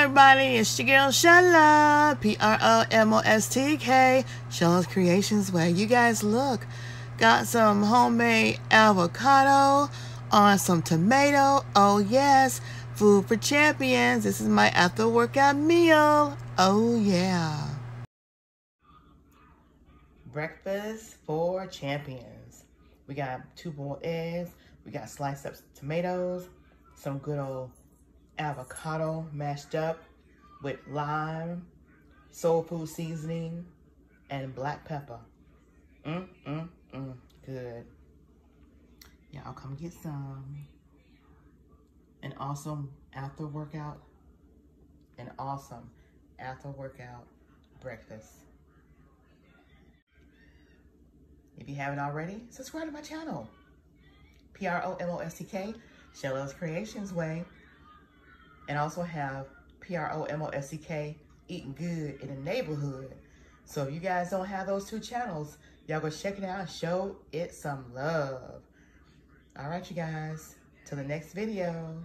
everybody, it's your girl Shala, PROMOSTK, Shala's Creations. Where you guys look, got some homemade avocado on some tomato. Oh yes, food for champions. This is my after workout meal. Oh yeah. Breakfast for champions. We got 2 boiled eggs, we got sliced up tomatoes, some good old avocado mashed up with lime, soul food seasoning, and black pepper. Good. Y'all come get some. An awesome after workout breakfast. If you haven't already, subscribe to my channel. PROMOSTK, Shala's Creations way. And also have PROMOSTK, Eating Good in the Neighborhood. So if you guys don't have those 2 channels, y'all go check it out and show it some love. All right, you guys. Till the next video.